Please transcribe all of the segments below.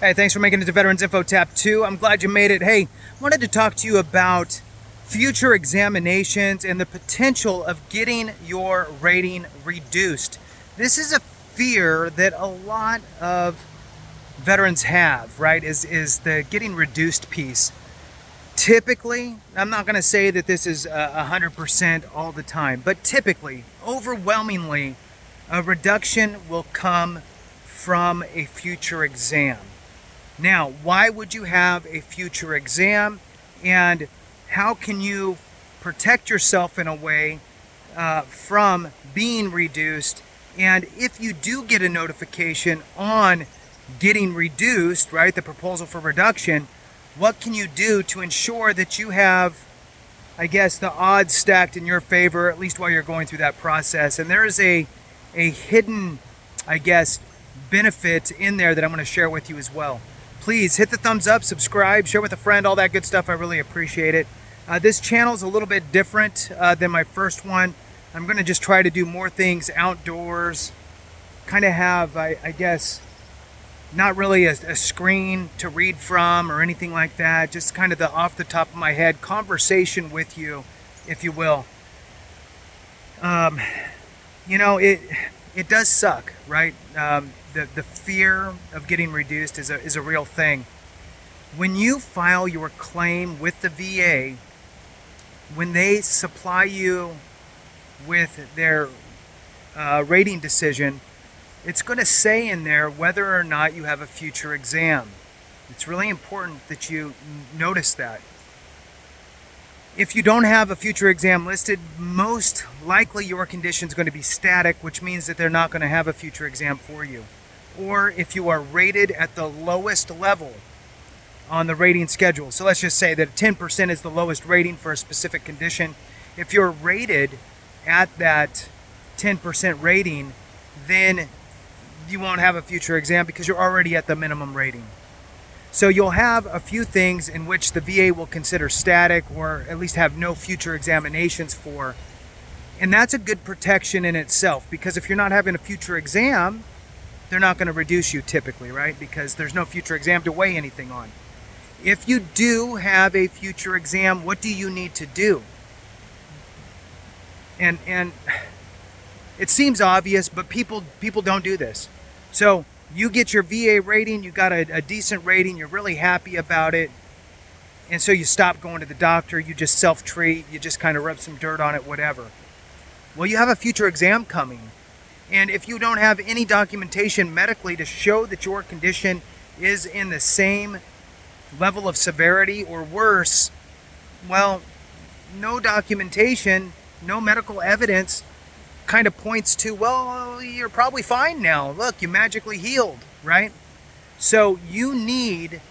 Hey, thanks for making it to Veterans Info Tap 2. I'm glad you made it. Hey, wanted to talk to you about future examinations and the potential of getting your rating reduced. This is a fear that a lot of veterans have, right? Is the getting reduced piece. Typically, I'm not going to say that this is 100% all the time, but typically, overwhelmingly, a reduction will come from a future exam. Now, why would you have a future exam, and how can you protect yourself in a way from being reduced? And if you do get a notification on getting reduced, right, the proposal for reduction, what can you do to ensure that you have, I guess, the odds stacked in your favor, at least while you're going through that process? And there is a hidden, I guess, benefit in there that I'm going to share with you as well. Please hit the thumbs up, subscribe, share with a friend, all that good stuff. I really appreciate it. This channel is a little bit different than my first one. I'm going to just try to do more things outdoors, kind of have, I guess, not really a screen to read from or anything like that. Just kind of the off the top of my head conversation with you, if you will. You know, it does suck, right? The fear of getting reduced is a real thing. When you file your claim with the VA, when they supply you with their rating decision, it's going to say in there whether or not you have a future exam. It's really important that you notice that. If you don't have a future exam listed, most likely your condition is going to be static, which means that they're not going to have a future exam for you. Or if you are rated at the lowest level on the rating schedule. So let's just say that 10% is the lowest rating for a specific condition. If you're rated at that 10% rating, then you won't have a future exam because you're already at the minimum rating. So you'll have a few things in which the VA will consider static, or at least have no future examinations for. And that's a good protection in itself, because if you're not having a future exam, they're not going to reduce you typically, right? Because there's no future exam to weigh anything on. If you do have a future exam, what do you need to do? And it seems obvious, but people don't do this. So you get your VA rating, you got a decent rating, you're really happy about it, and so you stop going to the doctor, you just self-treat, you just kind of rub some dirt on it, whatever. Well, you have a future exam coming, and if you don't have any documentation medically to show that your condition is in the same level of severity or worse, well, no documentation, no medical evidence kind of points to, well, you're probably fine now. Look, you magically healed, right? So you need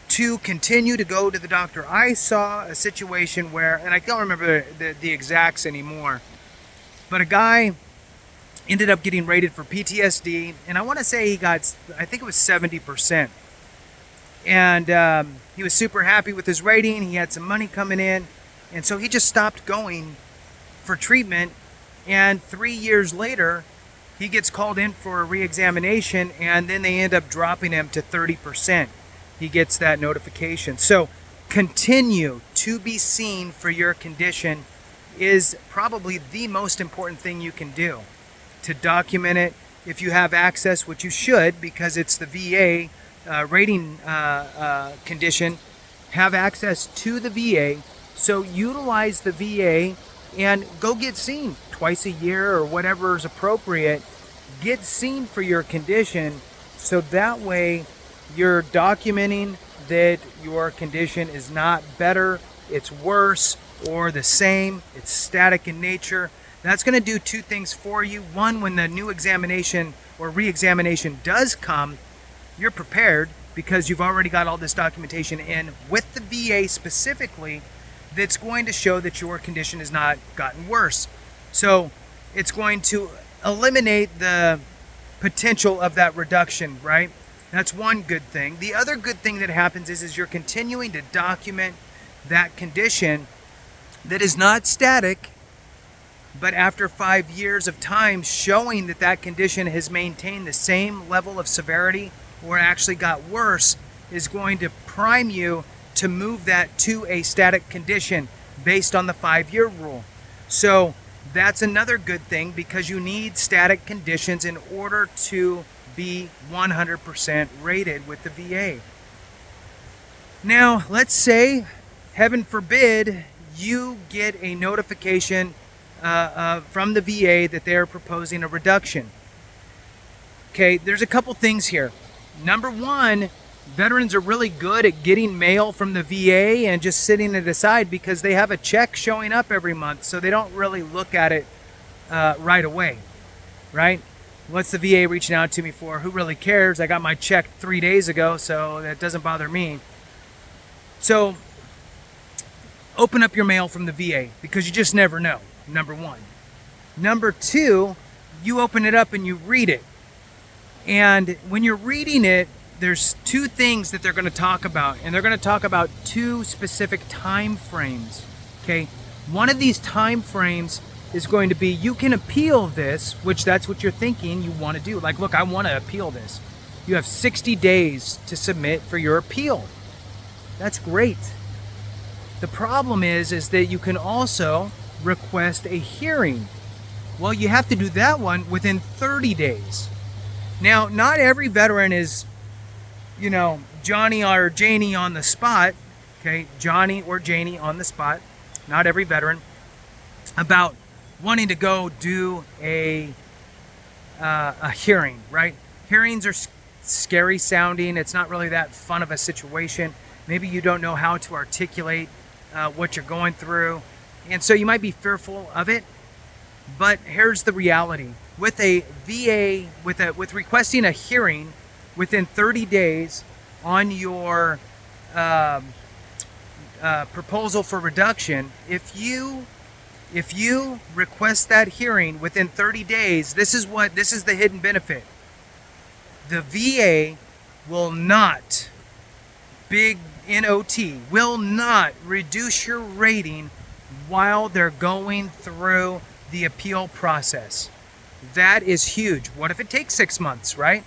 to continue to go to the doctor. I saw a situation where, and I don't remember the exacts anymore, but a guy ended up getting rated for PTSD, and I want to say he got, I think it was 70%. And he was super happy with his rating. He had some money coming in, and so he just stopped going for treatment. And 3 years later, he gets called in for a re-examination, and then they end up dropping him to 30%. He gets that notification. So continue to be seen for your condition is probably the most important thing you can do. To document it, if you have access, which you should, because it's the VA rating condition, have access to the VA. So utilize the VA and go get seen twice a year or whatever is appropriate. Get seen for your condition, so that way you're documenting that your condition is not better, it's worse, or the same, it's static in nature. That's going to do two things for you. One, when the new examination or re-examination does come, you're prepared because you've already got all this documentation in with the VA specifically that's going to show that your condition has not gotten worse. So it's going to eliminate the potential of that reduction, right? That's one good thing. The other good thing that happens is you're continuing to document that condition that is not static, but after 5 years of time showing that that condition has maintained the same level of severity or actually got worse is going to prime you to move that to a static condition based on the 5-year rule. So that's another good thing, because you need static conditions in order to be 100% rated with the VA. Now, let's say, heaven forbid, you get a notification from the VA that they're proposing a reduction. Okay, there's a couple things here. Number one, veterans are really good at getting mail from the VA and just sitting it aside because they have a check showing up every month, so they don't really look at it right away, right? What's the VA reaching out to me for? Who really cares? I got my check 3 days ago, so that doesn't bother me. So open up your mail from the VA, because you just never know, number one. Number two, you open it up and you read it. And when you're reading it, there's two things that they're going to talk about, and they're going to talk about two specific time frames. Okay, one of these time frames is going to be, you can appeal this, which that's what you're thinking you want to do. Like, look, I want to appeal this. You have 60 days to submit for your appeal. That's great. The problem is that you can also request a hearing. Well, you have to do that one within 30 days. Now, not every veteran is, Johnny or Janie on the spot. Okay, Johnny or Janie on the spot. Not every veteran about wanting to go do a hearing, right? Hearings are scary sounding. It's not really that fun of a situation. Maybe you don't know how to articulate what you're going through, and so you might be fearful of it. But here's the reality: with a VA, with requesting a hearing within 30 days on your proposal for reduction, if you request that hearing within 30 days, this is the hidden benefit. The VA will not, big NOT, will not reduce your rating while they're going through the appeal process. That is huge. What if it takes 6 months, right?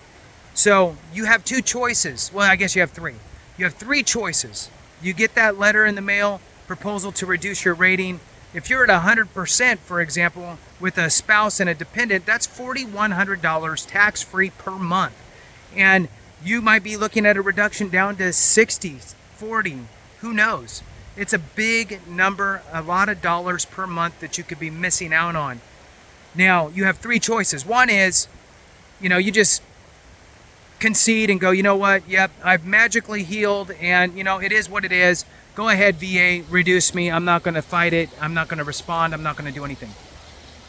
So you have two choices. Well, I guess you have three. You have three choices. You get that letter in the mail, proposal to reduce your rating. If you're at 100%, for example, with a spouse and a dependent, that's $4,100 tax-free per month. And you might be looking at a reduction down to 60, 40, who knows? It's a big number, a lot of dollars per month that you could be missing out on. Now, you have three choices. One is, you just concede and go, you know what? Yep, I've magically healed, and, it is what it is. Go ahead, VA, reduce me. I'm not going to fight it. I'm not going to respond. I'm not going to do anything.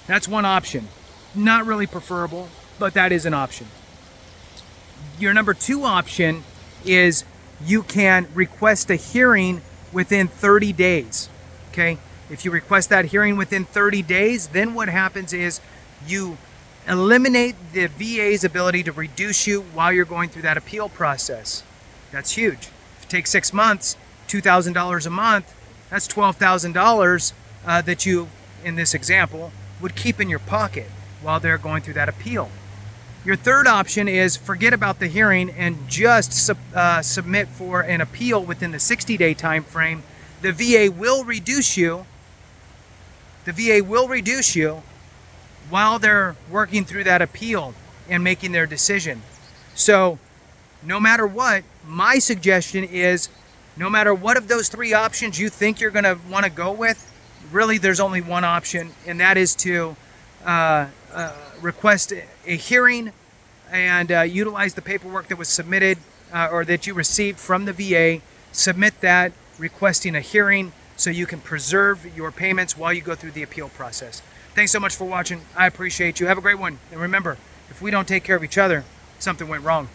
That's one option. Not really preferable, but that is an option. Your number two option is you can request a hearing within 30 days. Okay? If you request that hearing within 30 days, then what happens is you eliminate the VA's ability to reduce you while you're going through that appeal process. That's huge. If it takes 6 months, $2,000 a month, that's $12,000 that you, in this example, would keep in your pocket while they're going through that appeal. Your third option is forget about the hearing and just submit for an appeal within the 60-day time frame. The VA will reduce you. The VA will reduce you while they're working through that appeal and making their decision. So no matter what, my suggestion is, no matter what of those three options you think you're going to want to go with, really there's only one option, and that is to request a hearing and utilize the paperwork that was submitted or that you received from the VA. Submit that, requesting a hearing, so you can preserve your payments while you go through the appeal process. Thanks so much for watching. I appreciate you. Have a great one. And remember, if we don't take care of each other, something went wrong.